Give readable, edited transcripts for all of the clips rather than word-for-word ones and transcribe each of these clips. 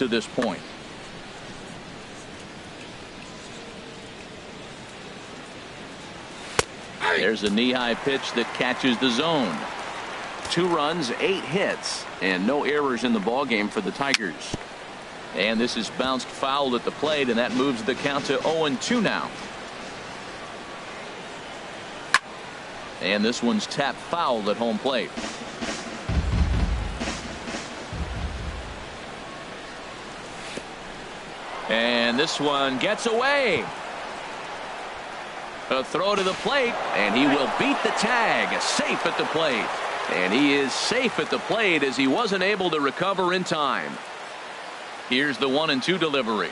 to this point. There's a knee-high pitch that catches the zone. 2 runs, 8 hits, and no errors in the ballgame for the Tigers. And this is bounced foul at the plate, and that moves the count to 0-2 now. And this one's tapped foul at home plate. And this one gets away. A throw to the plate, and he will beat the tag. Safe at the plate. And he is safe at the plate as he wasn't able to recover in time. Here's the 1-2 delivery.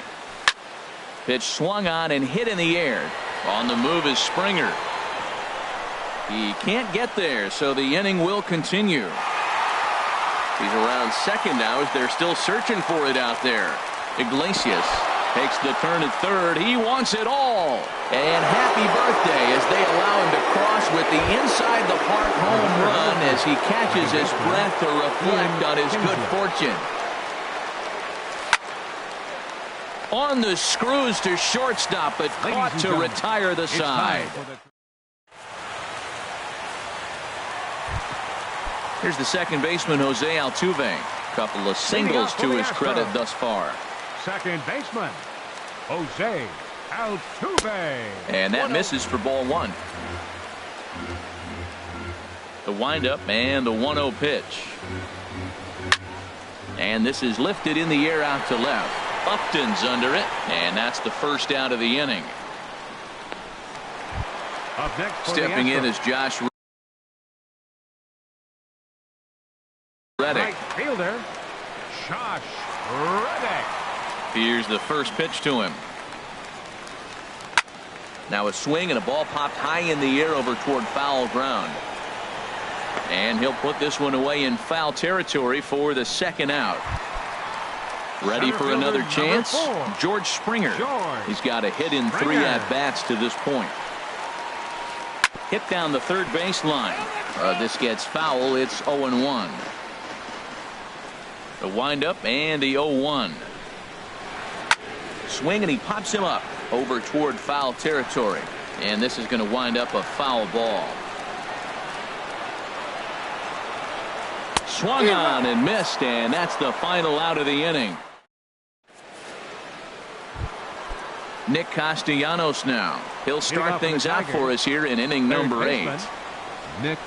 Pitch swung on and hit in the air. On the move is Springer. He can't get there, so the inning will continue. He's around second now as they're still searching for it out there. Iglesias takes the turn at third. He wants it all. And happy birthday as they allow him to cross with the inside the park home run as he catches his breath to reflect on his good fortune. On the screws to shortstop, but caught to retire the side. Here's the second baseman, Jose Altuve. Couple of singles to his credit thus far. Second baseman, Jose Altuve. And that misses for ball 1. The windup and the 1-0 pitch. And this is lifted in the air out to left. Upton's under it, and that's the first out of the inning. Up next stepping in is Josh Reddick. Right fielder, Josh Reddick. Here's the first pitch to him. Now a swing and a ball popped high in the air over toward foul ground. And he'll put this one away in foul territory for the second out. Ready for another chance? George Springer. He's got a hit in 3 at-bats to this point. Hit down the third baseline. This gets foul. It's 0-1. The windup and the 0-1. Swing and he pops him up over toward foul territory. And this is going to wind up a foul ball. Swung on and missed, and that's the final out of the inning. Nick Castellanos now. He'll start things out for us here in inning number 8. Nick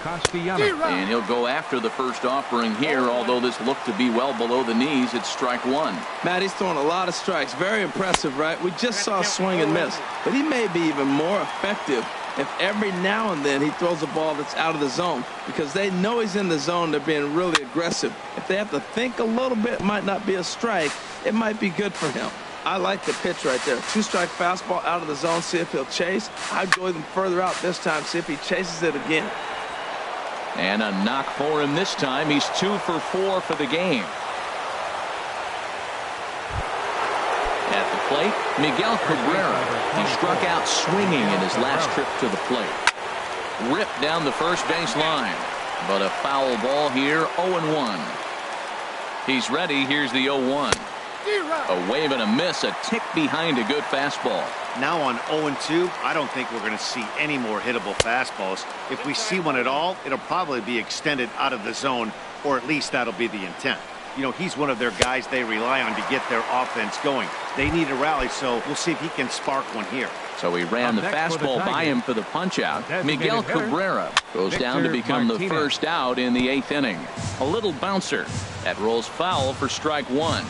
Castellanos. And he'll go after the first offering here, although this looked to be well below the knees. It's strike 1. Matt, he's throwing a lot of strikes. Very impressive, right? We just saw swing and miss. But he may be even more effective if every now and then he throws a ball that's out of the zone, because they know he's in the zone. They're being really aggressive. If they have to think a little bit, it might not be a strike. It might be good for him. I like the pitch right there. 2-strike fastball out of the zone. See if he'll chase. I'd go even further out this time. See if he chases it again. And a knock for him this time. He's 2 for 4 for the game. At the plate, Miguel Cabrera. He struck out swinging in his last trip to the plate. Ripped down the first base line. But a foul ball here, 0-1. He's ready. Here's the 0-1. A wave and a miss, a tick behind a good fastball. Now on 0-2, I don't think we're going to see any more hittable fastballs. If we see one at all, it'll probably be extended out of the zone, or at least that'll be the intent. You know, he's one of their guys they rely on to get their offense going. They need a rally, so we'll see if he can spark one here. So he ran the fastball by him for the punch-out. Miguel Cabrera goes down to become the first out in the 8th inning. A little bouncer. That rolls foul for strike 1.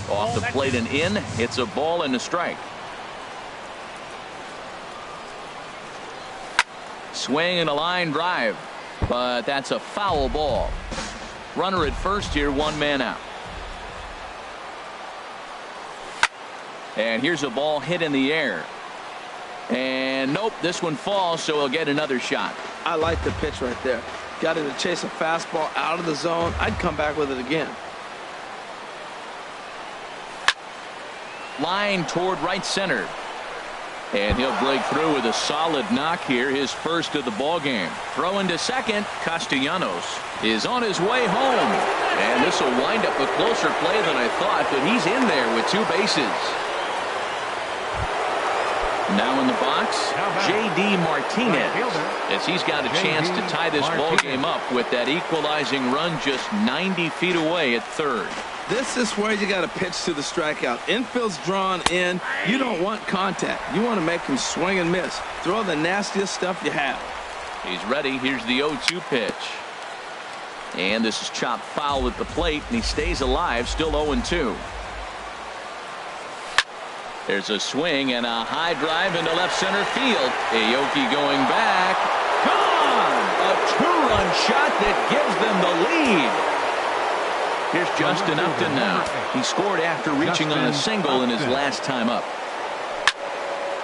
Off the plate and in. It's a ball and a strike. Swing and a line drive. But that's a foul ball. Runner at first here, 1 man out. And here's a ball hit in the air. And nope, this one falls, so he'll get another shot. I like the pitch right there. Got him to chase a fastball out of the zone. I'd come back with it again. Line toward right center. And he'll break through with a solid knock here, his first of the ball game. Throwing to second, Castellanos is on his way home. And this will wind up a closer play than I thought, but he's in there with 2 bases. Now in the box, J.D. Martinez, as he's got a chance to tie this ball game up with that equalizing run just 90 feet away at third. This is where you got to pitch to the strikeout. Infield's drawn in. You don't want contact. You want to make him swing and miss. Throw the nastiest stuff you have. He's ready. Here's the 0-2 pitch. And this is chopped foul at the plate, and he stays alive, still 0-2. There's a swing and a high drive into left center field. Aoki going back. Gone! A 2-run shot that gives them the lead. Here's Justin Upton now. He scored after reaching on a single in his last time up.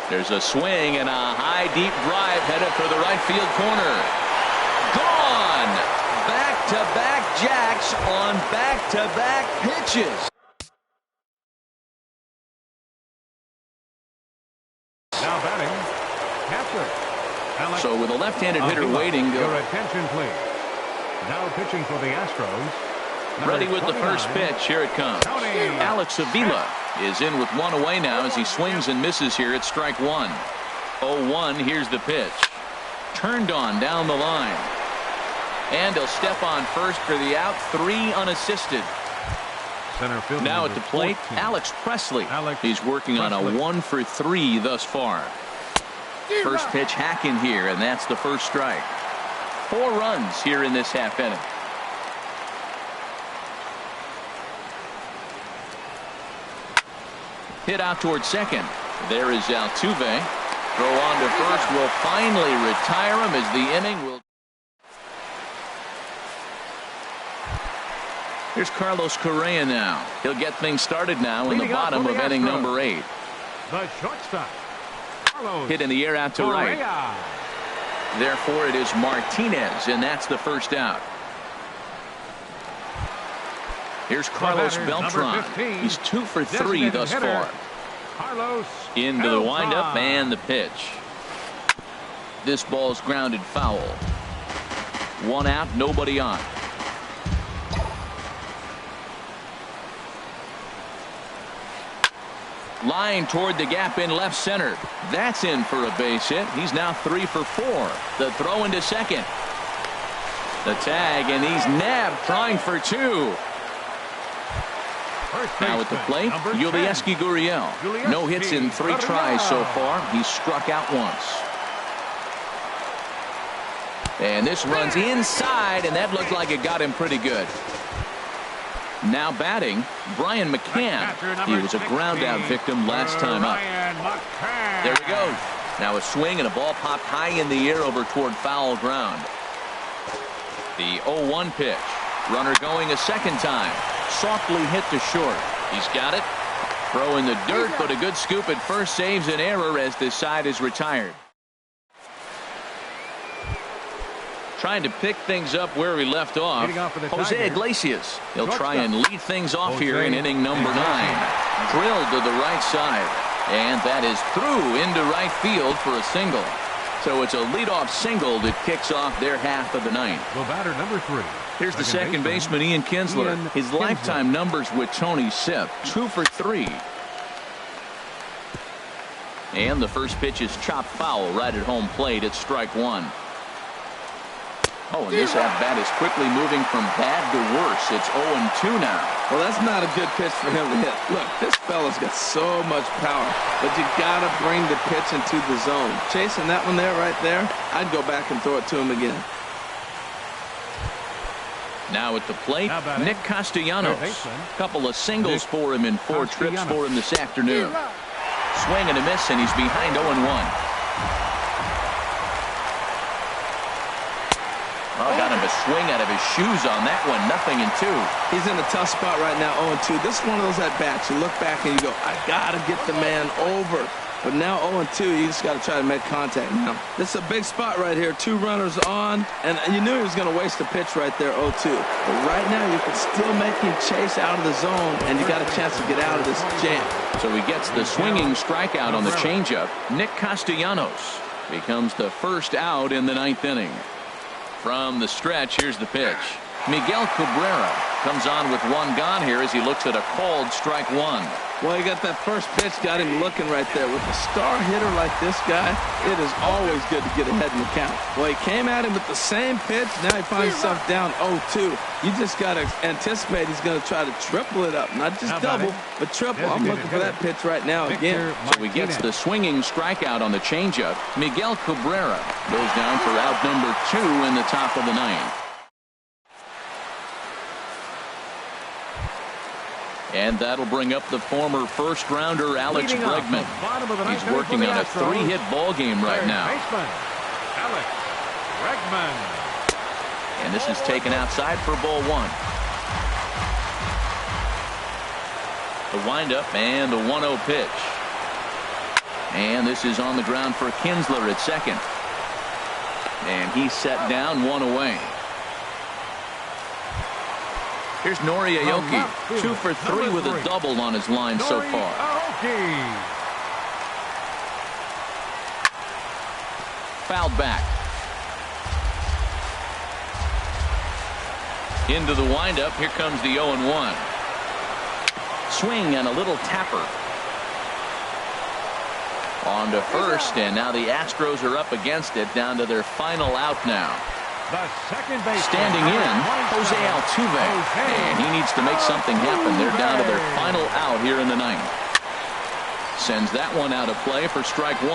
There's a swing and a high deep drive headed for the right field corner. Gone! Back-to-back jacks on back-to-back pitches. Now batting, catcher. So with a left-handed hitter waiting. Your attention, please. Now pitching for the Astros. Ready with the first pitch. Here it comes. Alex Avila is in with 1 away now as he swings and misses here at strike 1. 0-1. Here's the pitch. Turned on down the line. And he'll step on first for the out. 3 unassisted. Center field now at the plate, 14. Alex Presley. He's working on a 1-for-3 thus far. First pitch hacking here, and that's the first strike. 4 runs here in this half inning. Hit out towards second. There is Altuve. Throw on to first will finally retire him as the inning will. Here's Carlos Correa now. He'll get things started now in the bottom of inning number 8. The shortstop. Carlos hit in the air out to right. Therefore it is Martinez, and that's the first out. Here's Carlos Beltran. He's 2-for-3 thus far. Into the windup and the pitch. This ball's grounded foul. 1 out, nobody on. Line toward the gap in left center. That's in for a base hit. He's now 3-for-4. The throw into second. The tag, and he's nabbed, trying for 2. Now at the plate, Yulieski Gurriel. No hits in 3 tries so far. He's struck out once. And this runs inside, and that looked like it got him pretty good. Now batting, Brian McCann. He was a ground-out victim last time up. There he goes. Now a swing and a ball popped high in the air over toward foul ground. The 0-1 pitch. Runner going a second time. Softly hit to short. He's got it. Throw in the dirt, but a good scoop at first saves an error as this side is retired. Trying to pick things up where we left off. Jose Iglesias. He'll try and lead things off here in inning number 9. Drilled to the right side. And that is through into right field for a single. So it's a leadoff single that kicks off their half of the 9th. The batter number 3. Here's the second baseman, Ian Kinsler. His lifetime numbers with Tony Sipp, 2-for-3. And the first pitch is chopped foul right at home plate at strike 1. Oh, and this at-bat is quickly moving from bad to worse. It's 0-2 now. Well, that's not a good pitch for him to hit. Look, this fella's got so much power, but you got to bring the pitch into the zone. Chasing that one there, right there, I'd go back and throw it to him again. Now at the plate, Nick Castellanos. Couple of singles for him in 4 trips for him this afternoon. Swing and a miss, and he's behind 0-1. Oh, got him a swing out of his shoes on that one. 0-2. He's in a tough spot right now, 0-2. This is one of those at-bats. You look back and you go, I got to get the man over. But now 0-2, you just got to try to make contact now. This is a big spot right here. 2 runners on, and you knew he was going to waste a pitch right there, 0-2. But right now, you can still make him chase out of the zone, and you got a chance to get out of this jam. So he gets the swinging strikeout on the changeup. Nick Castellanos becomes the first out in the 9th inning. From the stretch, here's the pitch. Miguel Cabrera comes on with 1 gone here as he looks at a called strike 1. Well, he got that first pitch, got him looking right there. With a star hitter like this guy, it is always good to get ahead in the count. Well, he came at him with the same pitch. Now he finds himself down 0-2. You just got to anticipate he's going to try to triple it up. Not just double, but triple. I'm looking for that pitch right now again. So he gets the swinging strikeout on the changeup. Miguel Cabrera goes down for out number 2 in the top of the 9th. And that'll bring up the former first-rounder Alex Bregman. He's working on a 3-hit ball game right now. Alex Bregman. And this is taken outside for ball 1. The windup and the 1-0 pitch. And this is on the ground for Kinsler at second. And he's set down 1 away. Here's Nori Aoki, 2 for 3 with a double on his line so far. Fouled back. Into the windup. Here comes the 0-1. Swing and a little tapper. On to first, and now the Astros are up against it, down to their final out now. Standing in, Jose Altuve. And he needs to make something happen. They're down to their final out here in the 9th. Sends that one out of play for strike 1.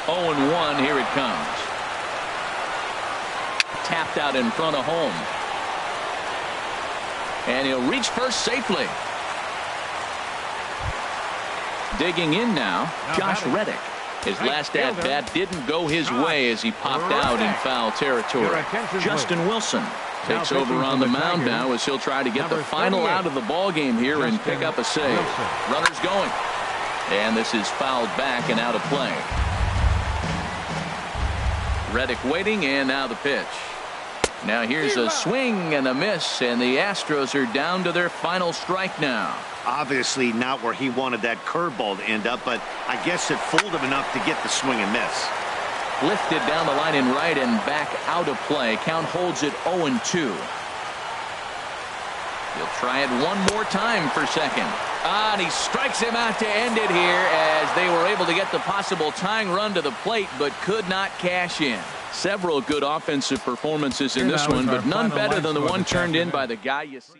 0-1, here it comes. Tapped out in front of home. And he'll reach first safely. Digging in now, Josh Reddick. His last at-bat didn't go his way as he popped out in foul territory. Justin Wilson takes over on the mound now as he'll try to get the final out of the ball game here and pick up a save. Runners going. And this is fouled back and out of play. Reddick waiting, and now the pitch. Now here's a swing and a miss, and the Astros are down to their final strike now. Obviously not where he wanted that curveball to end up, but I guess it fooled him enough to get the swing and miss. Lifted down the line in right and back out of play. Count holds it 0-2. He'll try it one more time for second. And he strikes him out to end it here as they were able to get the possible tying run to the plate but could not cash in. Several good offensive performances in this one, but none better than the one turned in by the guy you see.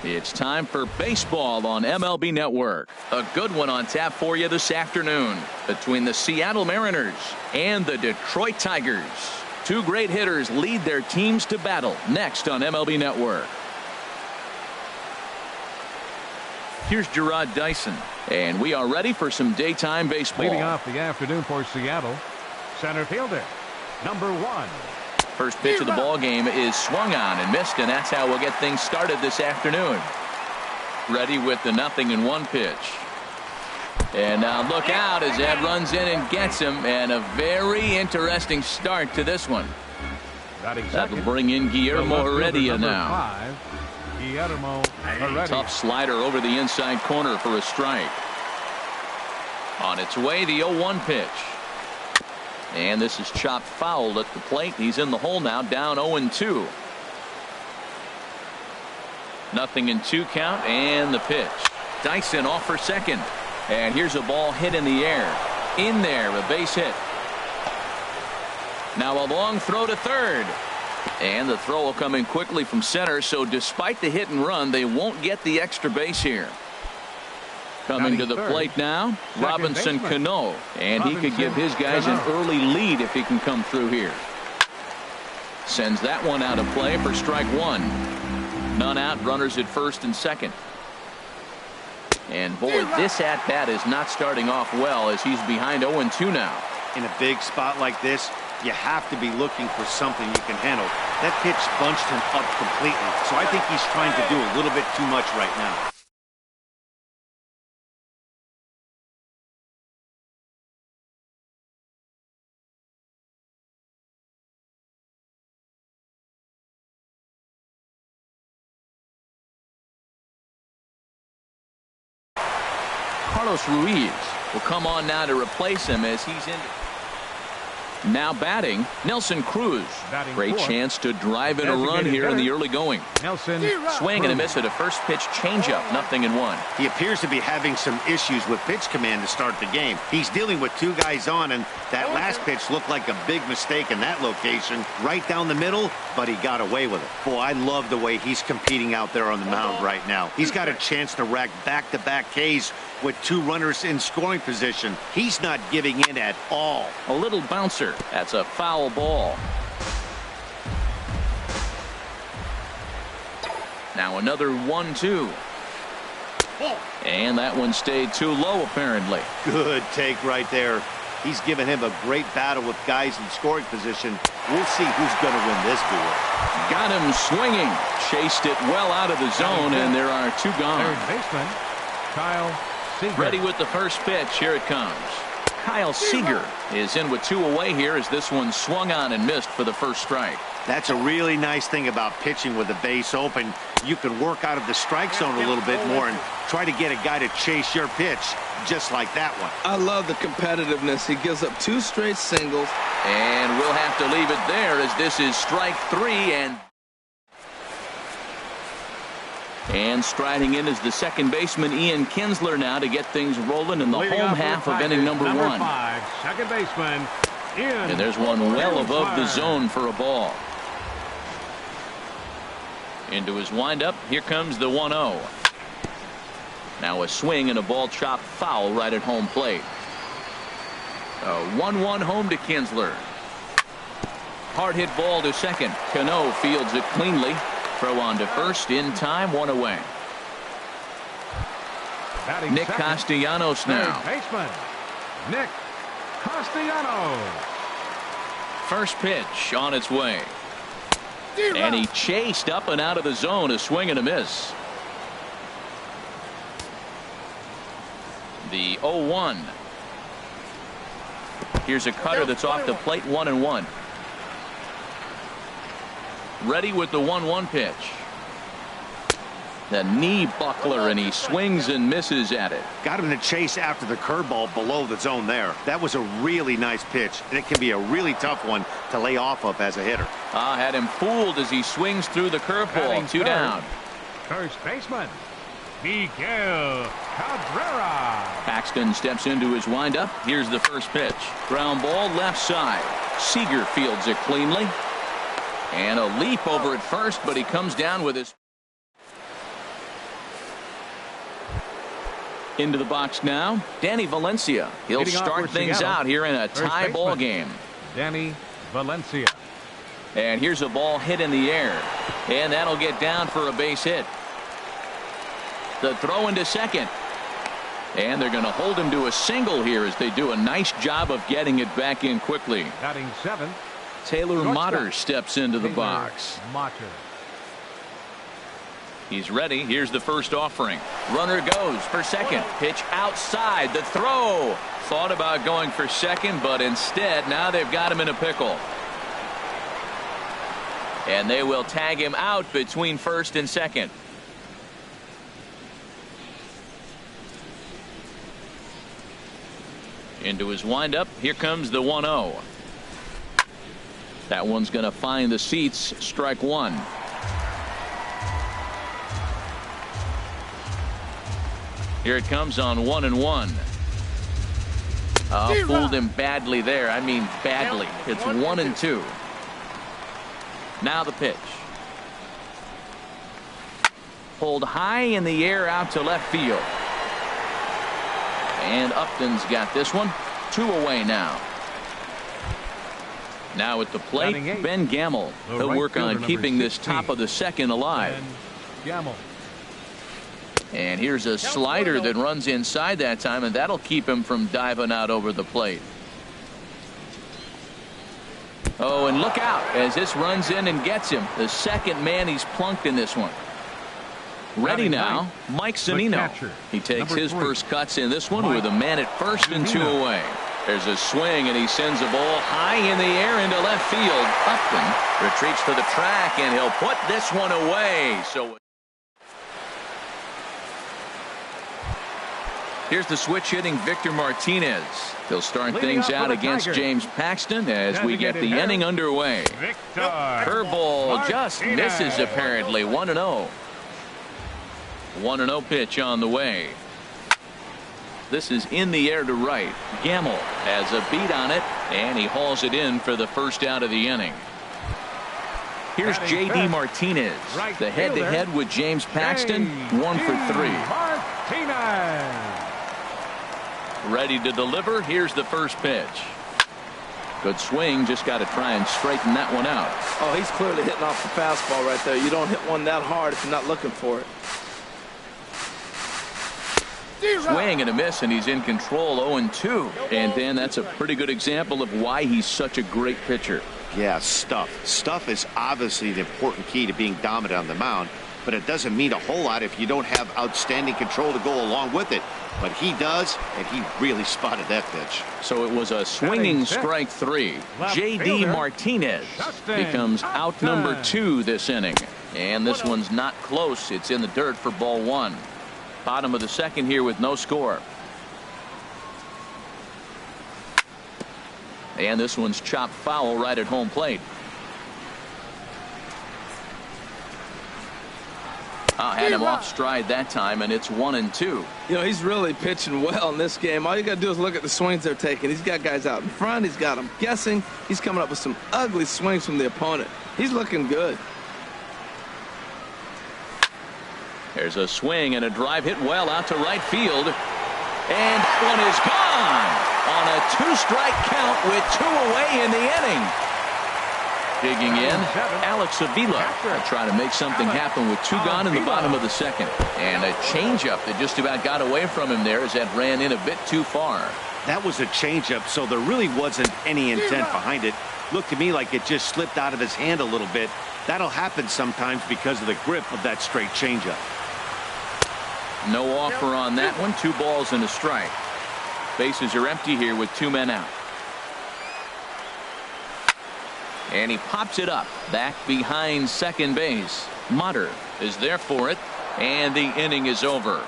It's time for baseball on MLB Network. A good one on tap for you this afternoon between the Seattle Mariners and the Detroit Tigers. Two great hitters lead their teams to battle next on MLB Network. Here's Gerard Dyson, and we are ready for some daytime baseball. Leading off the afternoon for Seattle, center fielder, number 1. First pitch of the ball game is swung on and missed, and that's how we'll get things started this afternoon. Ready with the 0-1 pitch. And now look out as that runs in and gets him, and a very interesting start to this one. That'll bring in Guillermo Heredia now. 5, Guillermo Heredia. Tough slider over the inside corner for a strike. On its way, the 0-1 pitch. And this is chopped foul at the plate. He's in the hole now, down 0-2. 0-2 count, and the pitch. Dyson off for second. And here's a ball hit in the air. In there, a base hit. Now a long throw to third. And the throw will come in quickly from center, so despite the hit and run, they won't get the extra base here. Coming to the plate now, Robinson Cano, and he could give his guys an early lead if he can come through here. Sends that one out of play for strike 1. None out, runners at first and second. And boy, this at-bat is not starting off well as he's behind 0-2 now. In a big spot like this, you have to be looking for something you can handle. That pitch bunched him up completely, so I think he's trying to do a little bit too much right now. Carlos Ruiz will come on now to replace him as he's in. Now batting, Nelson Cruz. Great chance to drive in a run here in the early going. Nelson Swing and a miss at a first pitch changeup, 0-1. He appears to be having some issues with pitch command to start the game. He's dealing with 2 guys on, and that last pitch looked like a big mistake in that location. Right down the middle, but he got away with it. Boy, I love the way he's competing out there on the mound right now. He's got a chance to rack back-to-back Ks with 2 runners in scoring position. He's not giving in at all. A little bouncer. That's a foul ball. Now another 1-2. And that one stayed too low, apparently. Good take right there. He's given him a great battle with guys in scoring position. We'll see who's going to win this duel. Got him swinging. Chased it well out of the zone, and there are 2 gone. Third baseman, Kyle Seager. Ready with the first pitch. Here it comes. Kyle Seager is in with 2 away here as this one swung on and missed for the first strike. That's a really nice thing about pitching with the base open. You can work out of the strike zone a little bit more and try to get a guy to chase your pitch, just like that one. I love the competitiveness. He gives up 2 straight singles. And we'll have to leave it there as this is strike 3. And striding in is the second baseman, Ian Kinsler, now to get things rolling in the home half of inning number 1. 5, second baseman, Ian. And there's one well above the zone for a ball. Into his windup. Here comes the 1-0. Now a swing and a ball chopped foul right at home plate. A 1-1 home to Kinsler. Hard hit ball to second. Cano fields it cleanly. Throw on to first in time, 1 away. Batting Nick second, Castellanos now. third baseman, Nick Castellanos. First pitch on its way. And he chased up and out of the zone, a swing and a miss. The 0-1. Here's a cutter that's off the plate, 1-1. Ready with the 1-1 pitch. The knee buckler, and he swings and misses at it. Got him to chase after the curveball below the zone there. That was a really nice pitch, and it can be a really tough one to lay off of as a hitter. Had him fooled as he swings through the curveball. 2 down. First baseman, Miguel Cabrera. Paxton steps into his windup. Here's the first pitch. Ground ball left side. Seager fields it cleanly. And a leap over at first, but he comes down with his. Into the box now, Danny Valencia. He'll Leading off start for things Seattle, out here in a first tie ball baseman, game. Danny Valencia. And here's a ball hit in the air. And that'll get down for a base hit. The throw into second. And they're going to hold him to a single here as they do a nice job of getting it back in quickly. Batting seventh, Taylor shortstop. Motter steps into the Taylor box. Motter. He's ready. Here's the first offering. Runner goes for second. Pitch outside. The throw. Thought about going for second, but instead now they've got him in a pickle. And they will tag him out between first and second. Into his windup. Here comes the 1-0. That one's going to find the seats. Strike one. Here it comes on 1-1. Fooled him badly there. I mean badly. It's 1-2. Now the pitch. Pulled high in the air out to left field. And Upton's got this one. 2 away now. Now at the plate, Ben Gamel. He'll work on keeping this top of the second alive. Gamel. And here's a slider that runs inside that time, and that'll keep him from diving out over the plate. Oh, and look out as this runs in and gets him. The second man he's plunked in this one. Ready now, Mike Zunino. He takes his first cuts in this one with a man at first and 2 away. There's a swing, and he sends a ball high in the air into left field. Upton retreats to the track, and he'll put this one away. So here's the switch hitting Victor Martinez. He'll start things out against James Paxton as we get the inning underway. Curveball just misses apparently. 1-0. 1-0 pitch on the way. This is in the air to right. Gamel has a beat on it, and he hauls it in for the first out of the inning. Here's J.D. Martinez, the head-to-head with James Paxton, 1 for 3. Ready to deliver. Here's the first pitch. Good swing. Just got to try and straighten that one out. Oh, he's clearly hitting off the fastball right there. You don't hit one that hard if you're not looking for it. Swing and a miss, and he's in control. 0-2. And then that's a pretty good example of why he's such a great pitcher. Yeah, stuff. Stuff is obviously the important key to being dominant on the mound, but it doesn't mean a whole lot if you don't have outstanding control to go along with it. But he does, and he really spotted that pitch. So it was a swinging strike 3. J.D. Martinez becomes out number 2 this inning. And this one's not close. It's in the dirt for ball 1. Bottom of the second here with no score. And this one's chopped foul right at home plate. Had him off stride that time, and it's 1-2. You know, he's really pitching well in this game. All you got to do is look at the swings they're taking. He's got guys out in front. He's got them guessing. He's coming up with some ugly swings from the opponent. He's looking good. There's a swing and a drive hit well out to right field. And that one is gone on a 2-strike count with 2 away in the inning. Digging in, Alex Avila trying to make something happen with 2 gone in the bottom of the second. And a changeup that just about got away from him there as that ran in a bit too far. That was a changeup, so there really wasn't any intent behind it. Looked to me like it just slipped out of his hand a little bit. That'll happen sometimes because of the grip of that straight changeup. No offer on that one. 2 balls and a strike. Bases are empty here with 2 men out. And he pops it up back behind second base. Motter is there for it, and the inning is over.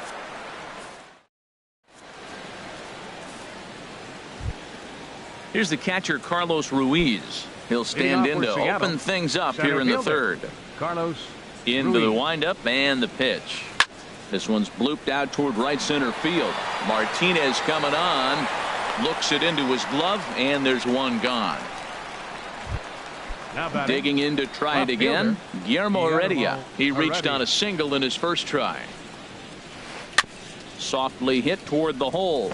Here's the catcher, Carlos Ruiz. He'll stand in to open things up here in the third. Carlos into the windup and the pitch. This one's blooped out toward right center field. Martinez coming on, looks it into his glove, and there's one gone. Digging in to try it again, Guillermo Heredia. He reached on a single in his first try. Softly hit toward the hole.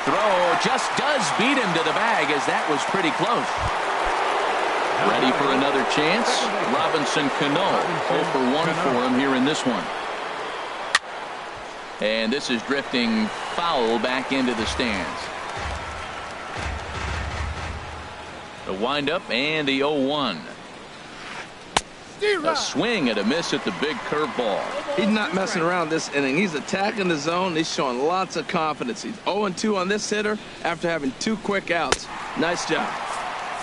Throw just does beat him to the bag, as that was pretty close. Ready for another chance. Robinson Cano 0 for 1 for him here in this one. And this is drifting foul back into the stands. The windup and the 0-1. A swing and a miss at the big curveball. He's not messing around this inning. He's attacking the zone. He's showing lots of confidence. He's 0-2 on this hitter after having 2 quick outs. Nice job.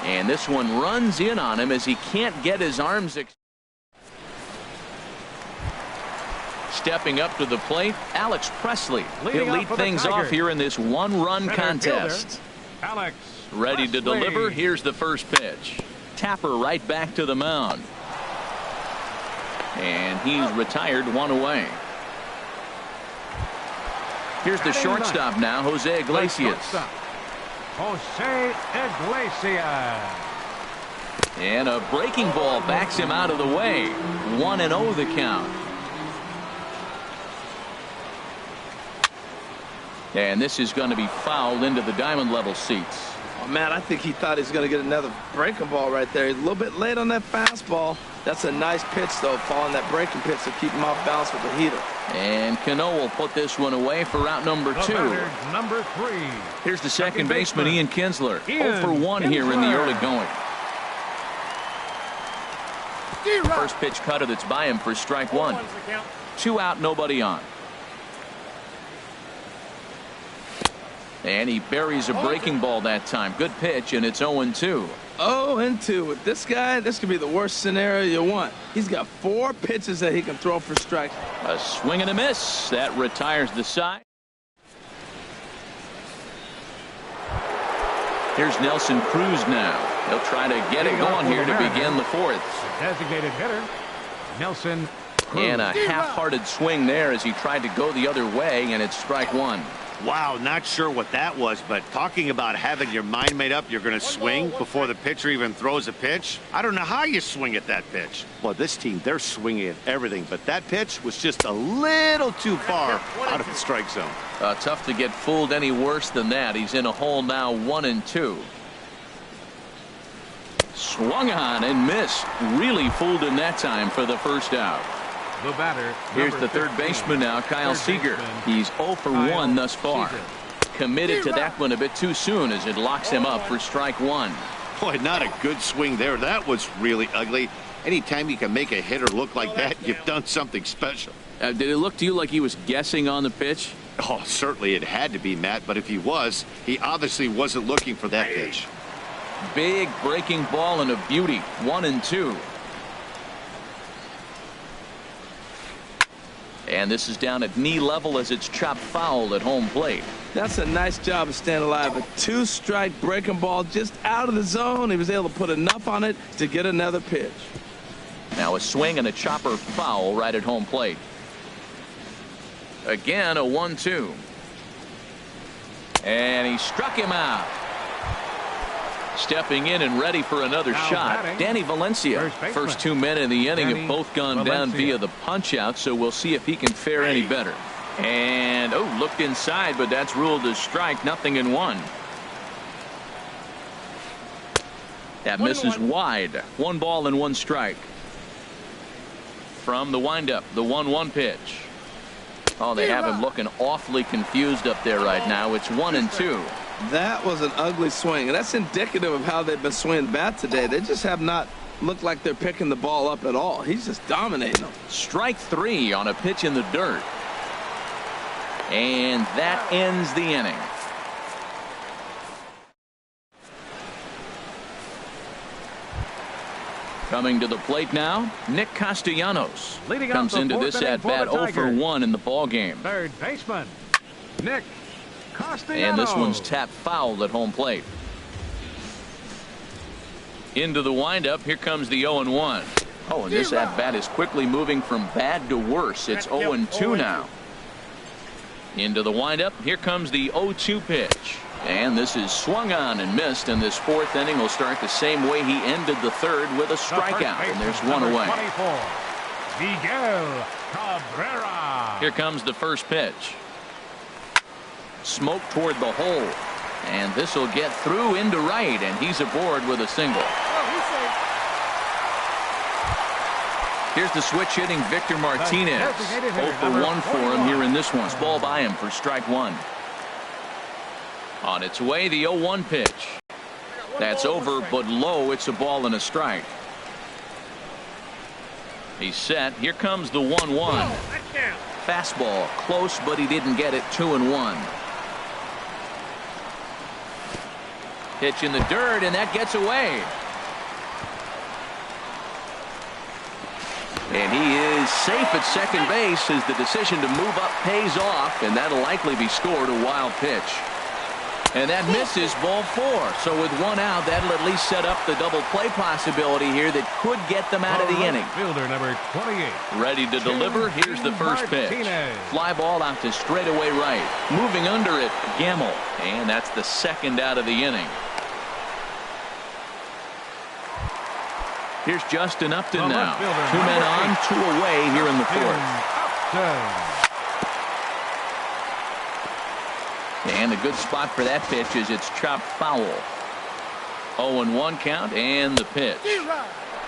And this one runs in on him as he can't get his arms. Stepping up to the plate, Alex Presley. He'll lead things off here in this 1-run contest. Alex ready to Presley. deliver. Here's the first pitch. Tapper right back to the mound. And he's retired 1 away. Here's the shortstop now, Jose Iglesias. Jose Iglesias. And a breaking ball backs him out of the way. 1-0 the count. And this is going to be fouled into the diamond level seats. Oh, man, I think he thought he was going to get another breaking ball right there. He's a little bit late on that fastball. That's a nice pitch, though, following that breaking pitch to keep him off balance with the heater. And Cano will put this one away for route number 2. Number 3. Here's the second baseman, Ian Kinsler. 0 for 1 here in the early going. First pitch cutter that's by him for strike 1. 2 out, nobody on. And he buries a breaking ball that time. Good pitch, and it's 0-2. 0-2 with this guy. This could be the worst scenario you want. He's got 4 pitches that he can throw for strikes. A swing and a miss. That retires the side. Here's Nelson Cruz now. He'll try to get it going here to begin the 4th. Designated hitter, Nelson Cruz. And a half-hearted swing there as he tried to go the other way, and it's strike 1. Wow, not sure what that was, but talking about having your mind made up you're going to swing before the pitcher even throws a pitch. I don't know how you swing at that pitch. Well, this team, they're swinging at everything, but that pitch was just a little too far out of the strike zone. Tough to get fooled any worse than that. He's in a hole now, 1-2. Swung on and missed. Really fooled him that time for the first out. The batter. Here's the third baseman now, Kyle Seager. He's 0 for 1 thus far. Committed to that one a bit too soon as it locks him up for strike 1. Boy, not a good swing there. That was really ugly. Anytime you can make a hitter look like that, you've done something special. Did it look to you like he was guessing on the pitch? Oh, certainly it had to be, Matt, but if he was, he obviously wasn't looking for that pitch. Big breaking ball and a beauty. 1-2. And this is down at knee level as it's chopped foul at home plate. That's a nice job of staying alive. A 2-strike breaking ball just out of the zone. He was able to put enough on it to get another pitch. Now a swing and a chopper foul right at home plate. Again, a 1-2. And he struck him out. Stepping in and ready for another shot, Danny Valencia. First 2 men in the inning have both gone down via the punch out, so we'll see if he can fare any better. And looked inside, but that's ruled as strike. 0-1. That misses wide. 1 ball and 1 strike. From the windup, the 1-1 pitch. Oh, they have him looking awfully confused up there right now. It's 1-2. That was an ugly swing, and that's indicative of how they've been swinging bat today. They just have not looked like they're picking the ball up at all. He's just dominating them. Strike 3 on a pitch in the dirt. And that ends the inning. Coming to the plate now, Nick Castellanos comes into this at-bat 0 for 1 in the ball game. Third baseman, Nick Castellanos. And this one's tapped foul at home plate. Into the windup, here comes the 0-1. Oh, and this at-bat is quickly moving from bad to worse. It's 0-2 now. Into the windup, here comes the 0-2 pitch. And this is swung on and missed, and this 4th inning will start the same way he ended the 3rd with a strikeout, and there's 1 away. 24, Miguel Cabrera. Here comes the first pitch. Smoke toward the hole. And this will get through into right, and he's aboard with a single. Here's the switch hitting Victor Martinez. 0 for 1 for him here in this one. Ball by him for strike one. On its way, the 0-1 pitch. That's over, but low. It's a ball and a strike. He's set. Here comes the 1-1. Fastball close, but he didn't get it. 2-1. Pitch in the dirt, and that gets away. And he is safe at second base as the decision to move up pays off, and that'll likely be scored. A wild pitch. And that misses, ball 4. So with one out, that'll at least set up the double play possibility here that could get them out of the inning. Fielder number 28. Ready to deliver. Here's the first pitch. Fly ball out to straightaway right. Moving under it, Gamble. And that's the second out of the inning. Here's Justin Upton now. 2 men on, 2 away here in the fourth. And a good spot for that pitch is it's chopped foul. 0-1 count and the pitch.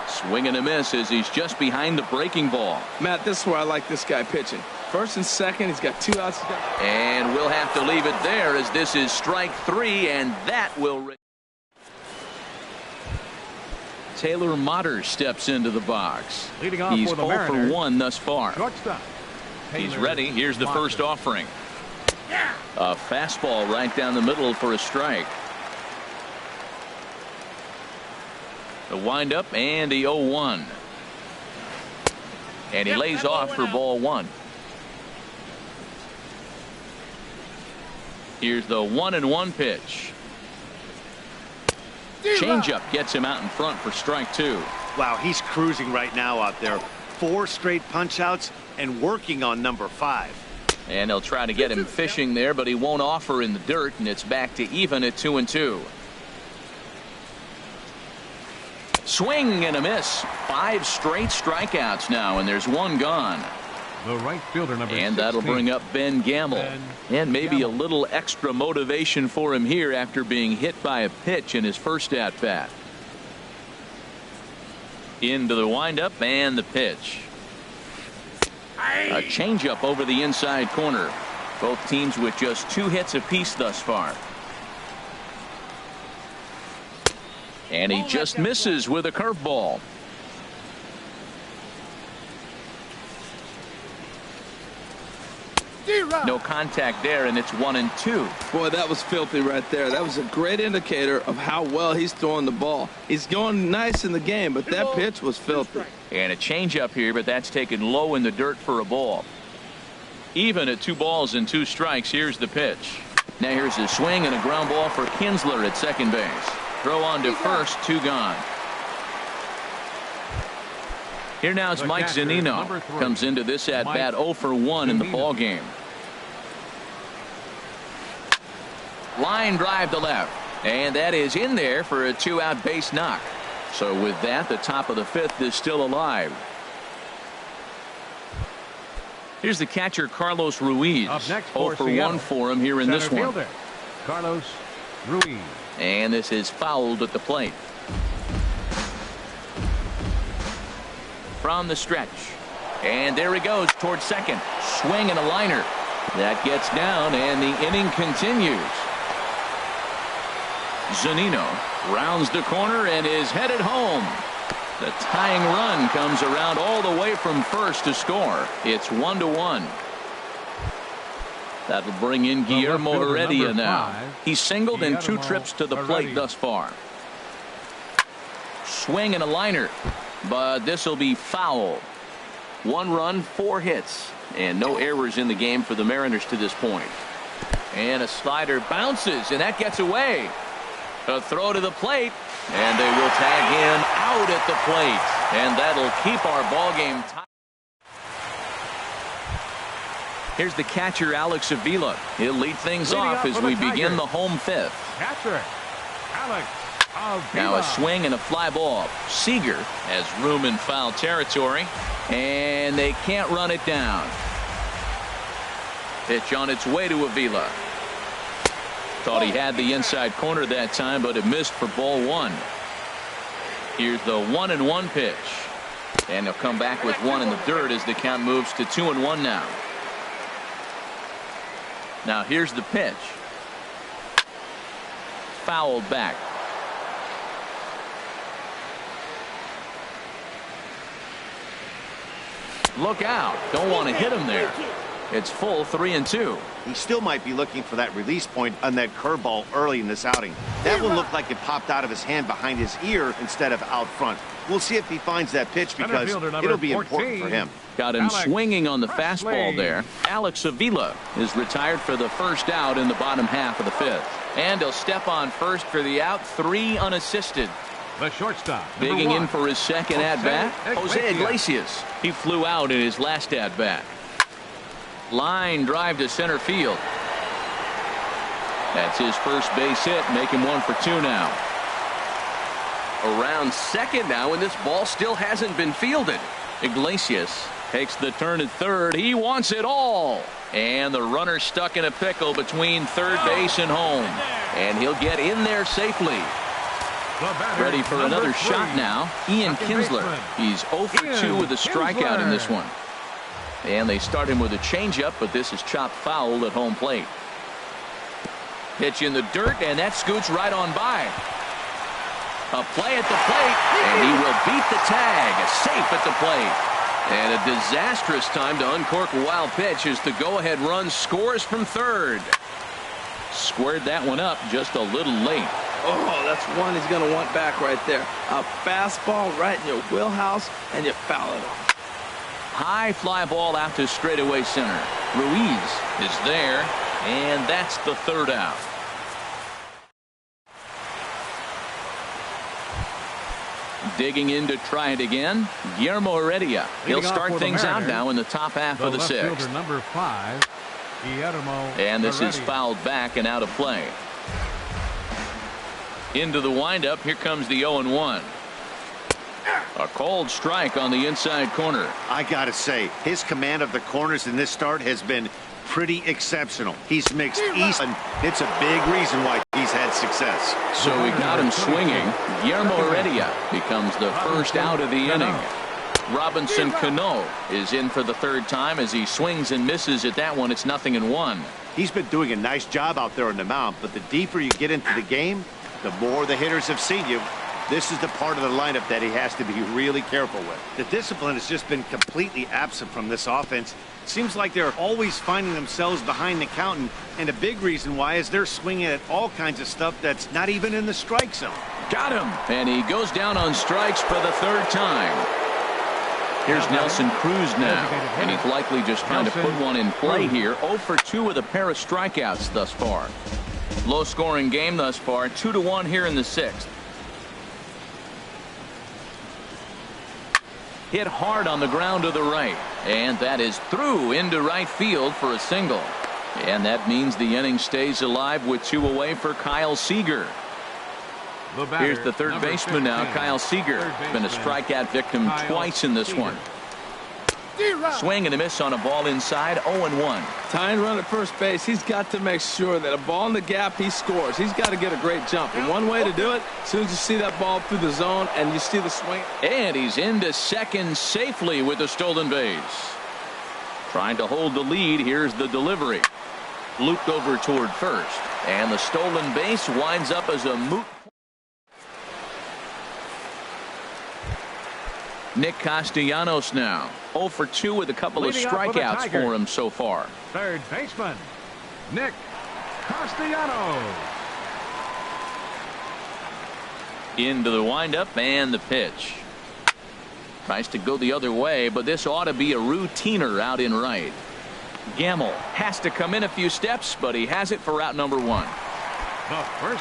Swing and a miss as he's just behind the breaking ball. Matt, this is where I like this guy pitching. First and second, he's got 2 outs. And we'll have to leave it there as this is strike 3, and that will. Taylor Motter steps into the box. Leading off he's for the 0 for Mariners. 1 thus far. Shortstop. He's ready. Here's the first offering. A fastball right down the middle for a strike. The windup and the 0-1. And he lays off for ball 1. Here's the 1-1 pitch. Changeup gets him out in front for strike 2. Wow, he's cruising right now out there. 4 straight punch outs and working on number 5. And they'll try to get him fishing there, but he won't offer in the dirt, and it's back to even at 2-2. Swing and a miss. 5 straight strikeouts now, and there's 1 gone. The right fielder number 16. And that'll bring up Ben Gamble. And maybe a little extra motivation for him here after being hit by a pitch in his first at-bat. Into the windup and the pitch. A changeup over the inside corner. Both teams with just 2 hits apiece thus far. And he just misses with a curveball. No contact there, and it's 1-2. Boy, that was filthy right there. That was a great indicator of how well he's throwing the ball. He's going nice in the game, but that pitch was filthy. And a changeup here, but that's taken low in the dirt for a ball. Even at 2 balls and 2 strikes. Here's the pitch. Now here's a swing and a ground ball for Kinsler at second base. Throw on to first, 2 gone. Here now is Mike Zunino. Comes into this at bat 0 for 1 in the ball game. Line drive to left, and that is in there for a 2-out base knock. So with that, the top of the 5th is still alive. Here's the catcher Carlos Ruiz. Up next 0 for 1 for him here in this one. Carlos Ruiz. And this is fouled at the plate. From the stretch, and there he goes towards second. Swing and a liner that gets down, and the inning continues. Zunino rounds the corner and is headed home. The tying run comes around all the way from first to score. It's 1-1. That'll bring in Guillermo Heredia now. He's singled in 2 trips to the plate thus far. Swing and a liner, but this will be foul. 1 run, 4 hits, and no errors in the game for the Mariners to this point. And a slider bounces, and that gets away. A throw to the plate, and they will tag him out at the plate, and that'll keep our ball game tied. Here's the catcher Alex Avila. He'll lead things off as we begin the home 5th. Catcher Alex Avila. Now a swing and a fly ball. Seager has room in foul territory, and they can't run it down. Pitch on its way to Avila. Thought he had the inside corner that time, but it missed for ball one. Here's the 1-1 pitch. And he'll come back with one in the dirt as the count moves to 2-1 now. Now here's the pitch. Fouled back. Look out. Don't want to hit him there. It's full 3-2. He still might be looking for that release point on that curveball early in this outing. That one looked like it popped out of his hand behind his ear instead of out front. We'll see if he finds that pitch because it'll be important for him. Got him swinging on the fastball there. Alex Avila is retired for the first out in the bottom half of the fifth. And he'll step on first for the out, 3 unassisted. The shortstop. Digging in for his second at-bat, Jose Iglesias. He flew out in his last at-bat. Line drive to center field. That's his first base hit, making 1 for 2 now. Around second now, and this ball still hasn't been fielded. Iglesias takes the turn at third. He wants it all. And the runner stuck in a pickle between third base and home. And he'll get in there safely. Ready for another shot now. Ian Kinsler. He's 0 for 2 with a strikeout in this one. And they start him with a changeup, but this is chopped foul at home plate. Pitch in the dirt, and that scoots right on by. A play at the plate, and he will beat the tag. Safe at the plate. And a disastrous time to uncork a wild pitch as the go-ahead run scores from third. Squared that one up just a little late. Oh, that's one he's going to want back right there. A fastball right in your wheelhouse, and you foul it off. High fly ball out to straightaway center. Ruiz is there, and that's the third out. Digging in to try it again, Guillermo Heredia. He'll start things out now in the top half of the sixth. Number 5, Guillermo and this is Heredia. fouled back and out of play. Into the windup. Here comes the 0-1. A cold strike on the inside corner. I gotta say, his command of the corners in this start has been pretty exceptional. He's mixed east, and it's a big reason why he's had success. So we got him swinging. Guillermo Heredia becomes the first out of the inning. Robinson Cano is in for the third time as he swings and misses at that one. It's 0-1. He's been doing a nice job out there on the mound, but the deeper you get into the game, the more the hitters have seen you. This is the part of the lineup that he has to be really careful with. The discipline has just been completely absent from this offense. It seems like they're always finding themselves behind the count, and a big reason why is they're swinging at all kinds of stuff that's not even in the strike zone. Got him, and he goes down on strikes for the third time. Here's Nelson Cruz now, and he's likely just trying to put one in play here. 0 for 2 with a pair of strikeouts thus far. Low-scoring game thus far, 2-1 here in the sixth. Hit hard on the ground to the right, and that is through into right field for a single. And that means the inning stays alive with 2 away for Kyle Seager. Here's the third baseman now, Kyle Seager. Been a strikeout victim twice in this one. Swing and a miss on a ball inside, 0-1. Tying run at first base, he's got to make sure that a ball in the gap, he scores. He's got to get a great jump. And one way to do it, as soon as you see that ball through the zone and you see the swing. And he's into second safely with the stolen base. Trying to hold the lead. Here's the delivery. Looped over toward first. And the stolen base winds up as a moot. Nick Castellanos now 0 for 2 with a couple of strikeouts for him so far. Third baseman, Nick Castellanos. Into the windup and the pitch. Tries to go the other way, but this ought to be a routiner out in right. Gamble has to come in a few steps, but he has it for out number 1.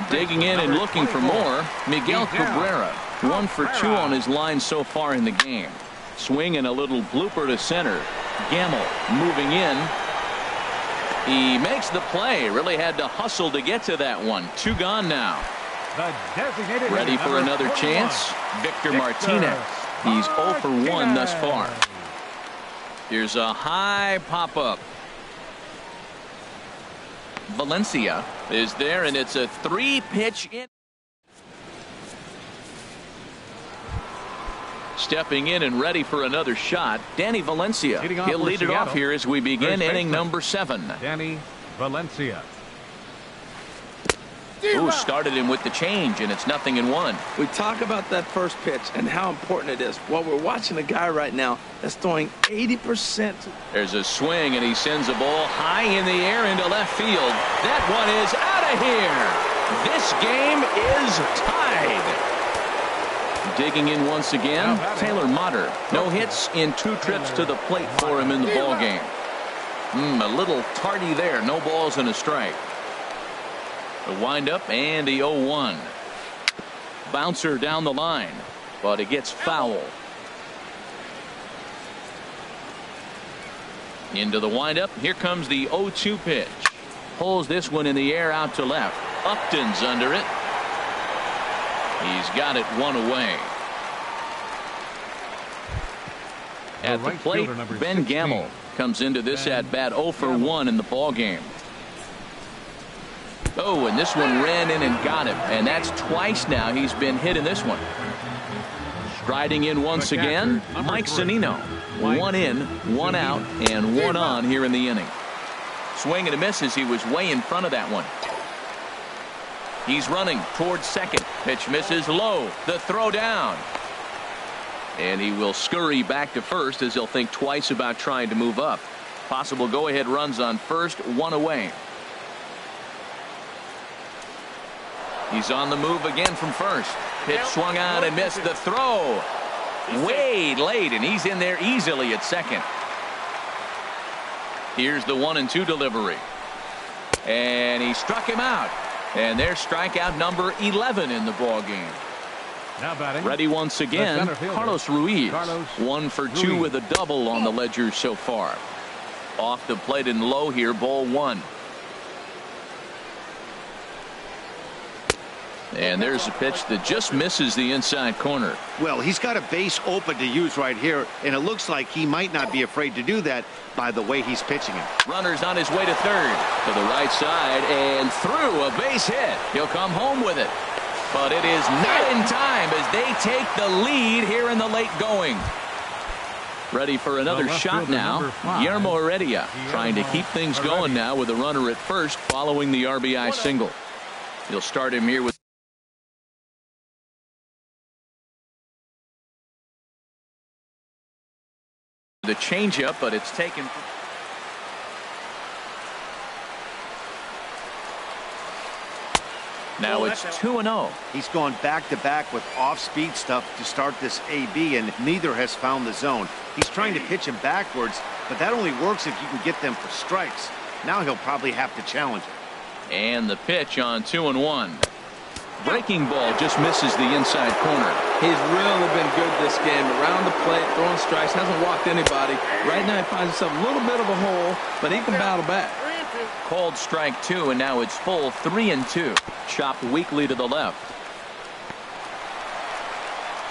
Digging in and looking for more, Miguel Cabrera. 1 for 2 on his line so far in the game. Swing and a little blooper to center. Gamble moving in. He makes the play. Really had to hustle to get to that one. 2 gone now. Ready for another chance. Victor Martinez. He's 0 for 1 thus far. Here's a high pop-up. Valencia is there, and it's a 3-pitch in. Stepping in and ready for another shot, Danny Valencia. He'll lead it off here as we begin inning number 7. Danny Valencia. Ooh, started him with the change, and it's 0-1. We talk about that first pitch and how important it is. Well, we're watching a guy right now that's throwing 80%. There's a swing, and he sends a ball high in the air into left field. That one is out of here. This game is tied. Digging in once again, Taylor Motter. No hits in 2 trips to the plate for him in the ball game. A little tardy there. No balls and a strike. The windup and the 0-1. Bouncer down the line, but it gets foul. Into the windup. Here comes the 0-2 pitch. Pulls this one in the air out to left. Upton's under it. He's got it 1 away. At the plate, Ben Gamble comes into this at bat 0 for 1 in the ball game. Oh, and this one ran in and got him, and that's twice now he's been hit in this one. Striding in once again, Mike Zunino. 1 in, 1 out, and 1 on here in the inning. Swing and a miss as he was way in front of that one. He's running towards second. Pitch misses low. The throw down. And he will scurry back to first as he'll think twice about trying to move up. Possible go-ahead runs on first, 1 away. He's on the move again from first. Pitch swung on and missed. The throw way late, and he's in there easily at second. Here's the 1-2 delivery. And he struck him out. And there's strikeout number 11 in the ball game. Now batting. Ready once again, Carlos Ruiz. 1 for 2 with a double on the ledger so far. Off the plate and low here, ball 1. And there's a pitch that just misses the inside corner. Well, he's got a base open to use right here, and it looks like he might not be afraid to do that by the way he's pitching it. Runner's on his way to third. To the right side and through, a base hit. He'll come home with it. But it is not in time as they take the lead here in the late going. Ready for another shot now. Guillermo Heredia trying to keep things going now with a runner at first following the RBI single. He'll start him here with the changeup, but it's taken. Now it's 2-0. He's gone back-to-back with off-speed stuff to start this AB, and neither has found the zone. He's trying to pitch him backwards, but that only works if you can get them for strikes. Now he'll probably have to challenge it. And the pitch on 2-1. Breaking ball just misses the inside corner. He's really been good this game. Around the plate, throwing strikes, hasn't walked anybody. Right now he finds himself a little bit of a hole, but he can battle back. Called strike 2, and now it's full 3-2. Chopped weakly to the left.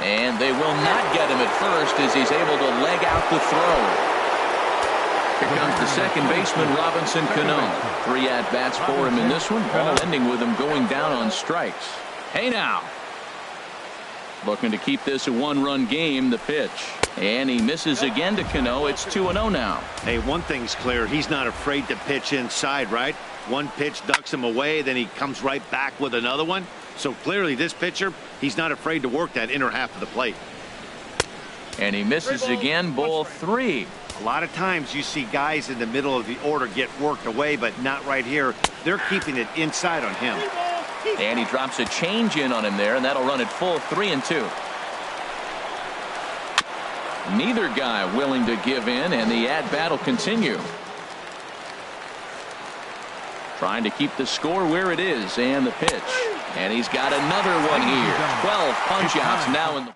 And they will not get him at first as he's able to leg out the throw. Here comes the second baseman, Robinson Cano. 3 at-bats for him in this one, all ending with him going down on strikes. Hey now. Looking to keep this a 1-run game, the pitch. And he misses again to Cano. It's 2-0 now. Hey, one thing's clear. He's not afraid to pitch inside, right? One pitch ducks him away, then he comes right back with another one. So clearly this pitcher, he's not afraid to work that inner half of the plate. And he misses again, ball 3. A lot of times you see guys in the middle of the order get worked away, but not right here. They're keeping it inside on him. And he drops a change in on him there, and that'll run it full 3-2. Neither guy willing to give in, and the at-bat will continue. Trying to keep the score where it is, and the pitch. And he's got another one here. 12 punch-outs now in the...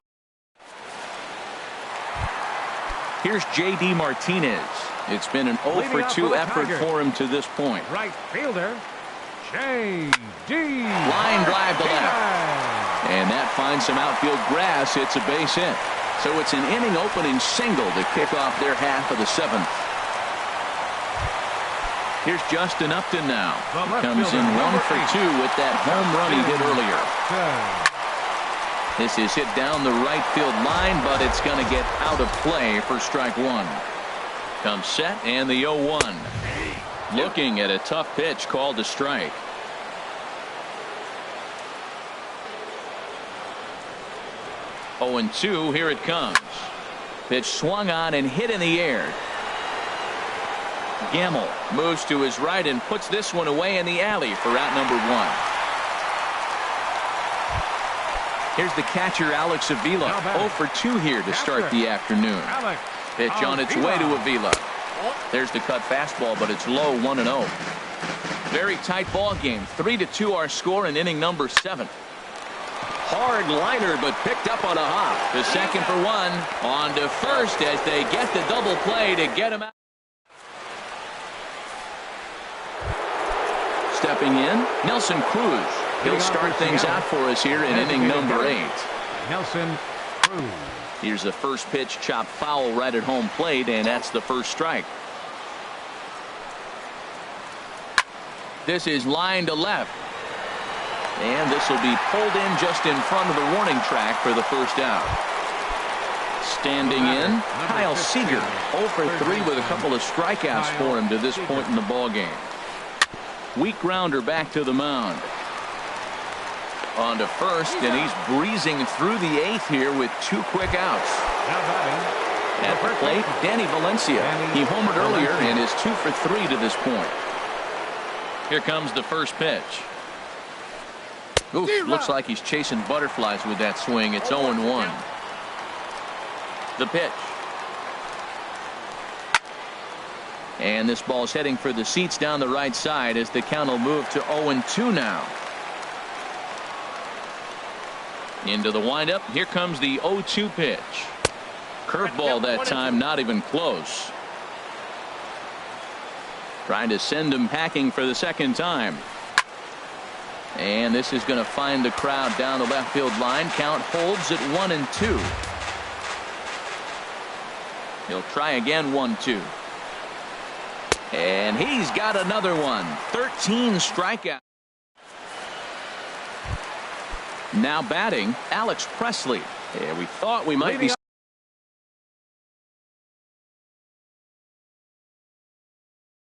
Here's J.D. Martinez. It's been an 0 for 2 effort for him to this point. Right fielder, J.D. Line drive to left. And that finds some outfield grass. It's a base hit. So it's an inning opening single to kick off their half of the 7th. Here's Justin Upton now. Comes in 1 for 2 with that home run he hit earlier. This is hit down the right field line, but it's going to get out of play for strike one. Comes set and the 0-1. Looking at a tough pitch called a strike. Oh, and 2, here it comes. Pitch swung on and hit in the air. Gamble moves to his right and puts this one away in the alley for out number 1. Here's the catcher, Alex Avila. 0 for 2 here to start the afternoon. Pitch on its way to Avila. There's the cut fastball, but it's low, 1-0. Very tight ball game. 3-2 our score in inning number 7. Hard liner, but picked up on a hop. The second for 1. On to first as they get the double play to get him out. Stepping in, Nelson Cruz. He'll start things out for us here in inning number 8. Nelson Cruz. Here's the first pitch, chopped foul right at home plate, and that's the first strike. This is line to left. And this will be pulled in just in front of the warning track for the first out. Standing in, Kyle Seager. 0 for 3 with a couple of strikeouts for him to this point in the ballgame. Weak grounder back to the mound. On to first, and he's breezing through the 8th here with 2 quick outs. At the plate, Danny Valencia. He homered earlier and is 2 for 3 to this point. Here comes the first pitch. Oof, looks like he's chasing butterflies with that swing. It's 0-1. The pitch. And this ball's heading for the seats down the right side as the count will move to 0-2 now. Into the windup. Here comes the 0-2 pitch. Curveball that time, not even close. Trying to send him packing for the second time. And this is going to find the crowd down the left field line. Count holds at 1-2. He'll try again, 1-2. And he's got another one. 13 strikeouts. Now batting, Alex Presley. Yeah, we thought we might be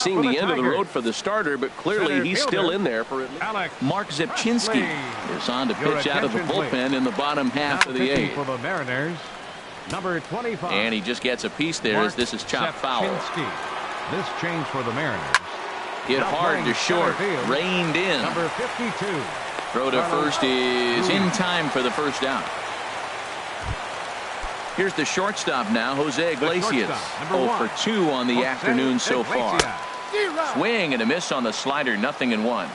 seeing the end of the road for the starter, but clearly he's still in there for it. Mark Zepchinski is on to pitch out of the bullpen in the bottom half of the 8th. For the Mariners, number 25. And he just gets a piece there as this is chopped foul. This change for the Mariners. Hit hard to short, reined in. Number 52. Throw to first is in time for the first out. Here's the shortstop now, Jose Iglesias. 0 for 2 on the afternoon so far. Swing and a miss on the slider, 0-1.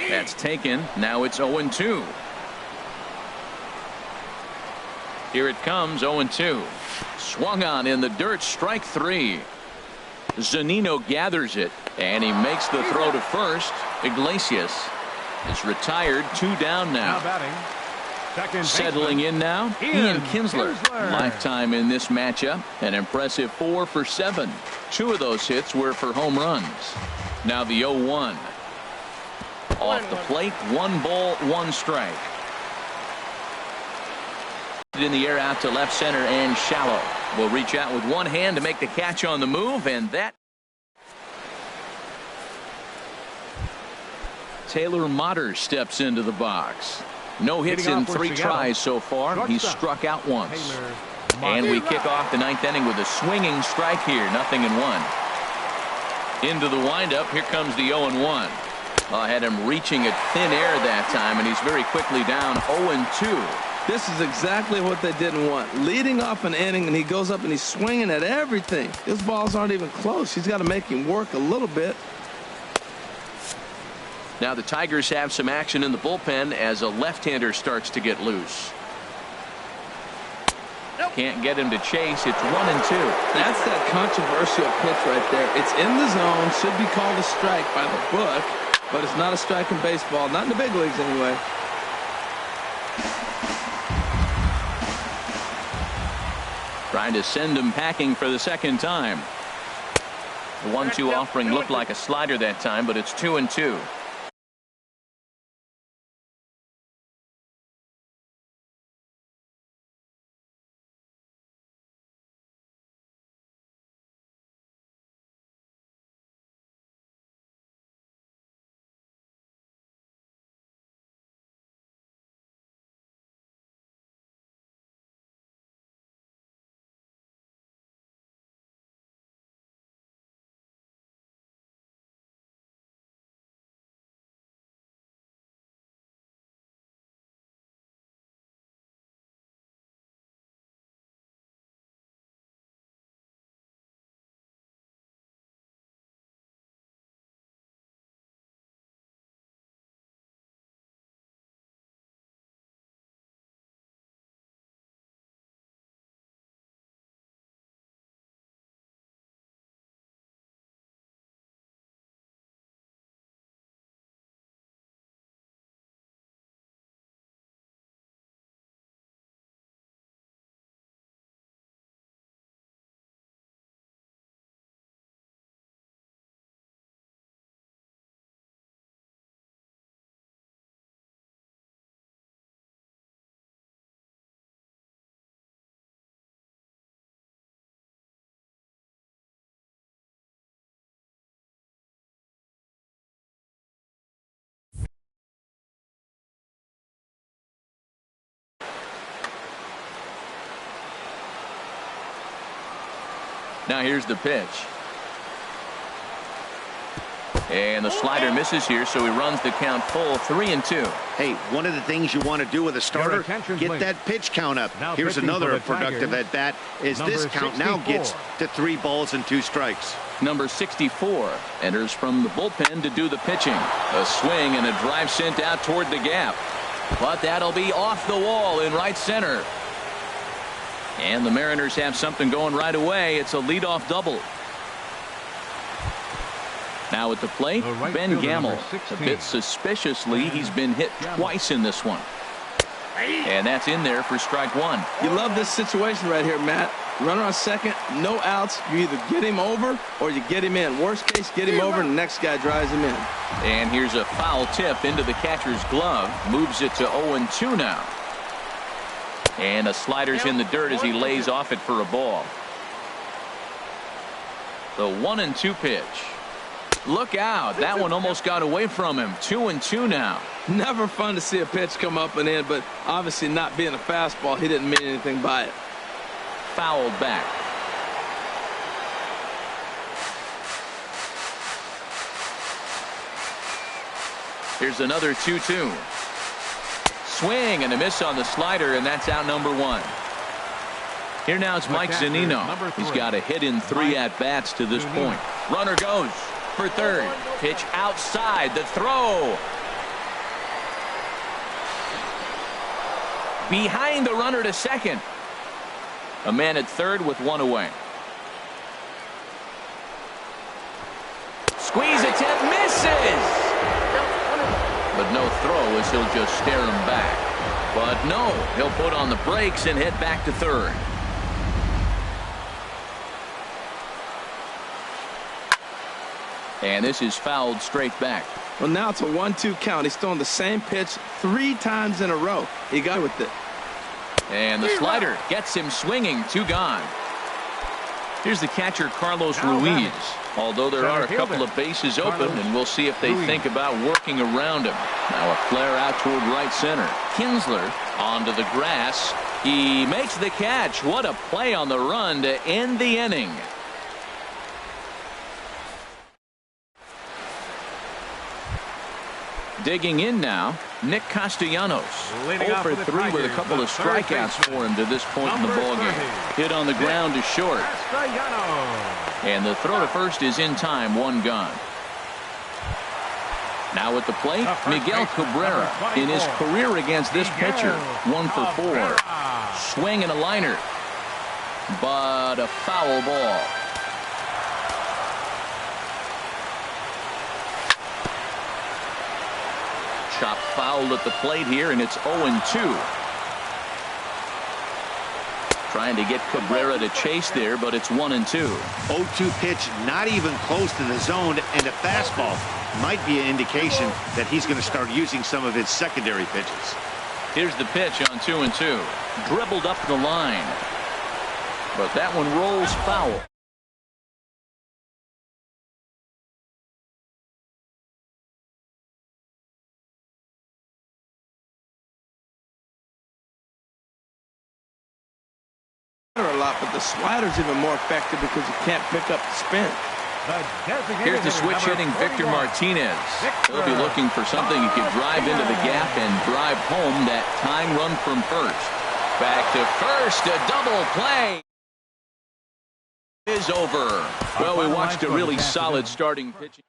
That's taken. Now it's 0-2. Here it comes, 0-2. Swung on in the dirt, strike 3. Zunino gathers it, and he makes the throw to first. Iglesias is retired, 2 down now. Settling in now, Ian Kinsler. Lifetime in this matchup, an impressive 4 for 7. 2 of those hits were for home runs. Now the 0-1. Off the plate, 1 ball, 1 strike. In the air out to left center and shallow. Will reach out with one hand to make the catch on the move, and that. Taylor Motter steps into the box. No hits in 3 tries so far. He's struck out once. And we kick off the 9th inning with a swinging strike here. 0-1. Into the windup. Here comes the 0-1. I had him reaching at thin air that time, and he's very quickly down 0-2. This is exactly what they didn't want. Leading off an inning, and he goes up and he's swinging at everything. His balls aren't even close. He's got to make him work a little bit. Now the Tigers have some action in the bullpen as a left-hander starts to get loose. Can't get him to chase. It's 1-2. That's that controversial pitch right there. It's in the zone. Should be called a strike by the book, but it's not a strike in baseball. Not in the big leagues anyway. Trying to send him packing for the second time. The 1-2 offering looked like a slider that time, but it's 2-2. Now here's the pitch. And the slider misses here, so he runs the count full 3-2. Hey, one of the things you want to do with a starter, get that pitch count up. Now Here's another productive at bat as this count now gets to 3 balls and 2 strikes. Number 64 enters from the bullpen to do the pitching. A swing and a drive sent out toward the gap. But that'll be off the wall in right center. And the Mariners have something going right away. It's a leadoff double. Now at the plate, Ben Gamble. A bit suspiciously, he's been hit twice in this one. And that's in there for strike 1. You love this situation right here, Matt. Runner on second, no outs. You either get him over or you get him in. Worst case, get him over and the next guy drives him in. And here's a foul tip into the catcher's glove. Moves it to 0-2 now. And a slider's in the dirt as he lays off it for a ball. The 1-2 pitch. Look out. That one almost got away from him. 2-2 now. Never fun to see a pitch come up and in, but obviously not being a fastball, he didn't mean anything by it. Fouled back. Here's another 2-2. Swing and a miss on the slider, and that's out number 1. Here now is Mike Zunino. He's got a hit in 3 at-bats to this point. Runner goes for third. Pitch outside. The throw. Behind the runner to second. A man at third with 1 away. Squeeze attempt misses. But no throw as he'll just stare him back. But no, he'll put on the brakes and head back to third. And this is fouled straight back. Well, now it's a 1-2 count. He's throwing the same pitch 3 times in a row. He got with it. And the slider gets him swinging. 2 gone. Here's the catcher, Carlos Ruiz. Although there are a couple of bases open, and we'll see if they think about working around him. Now a flare out toward right center. Kinsler onto the grass. He makes the catch. What a play on the run to end the inning. Digging in now, Nick Castellanos. 0 for 3 with a couple of strikeouts for him to this point in the ballgame. Hit on the ground to short. And the throw to first is in time. 1 gone. Now at the plate, Miguel Cabrera. In his career against this pitcher, 1 for 4. Swing and a liner. But a foul ball. Chop fouled at the plate here, and it's 0-2. Trying to get Cabrera to chase there, but it's 1-2. 0-2 pitch, not even close to the zone, and a fastball might be an indication that he's going to start using some of his secondary pitches. Here's the pitch on 2-2. Dribbled up the line. But that one rolls foul. A lot, but the slider's even more effective because you can't pick up the spin. Here's the switch hitting Victor Martinez. He'll be looking for something he can drive into the gap and drive home that tying run from first. Back to first, a double play is over. Well, we watched a really solid starting pitching.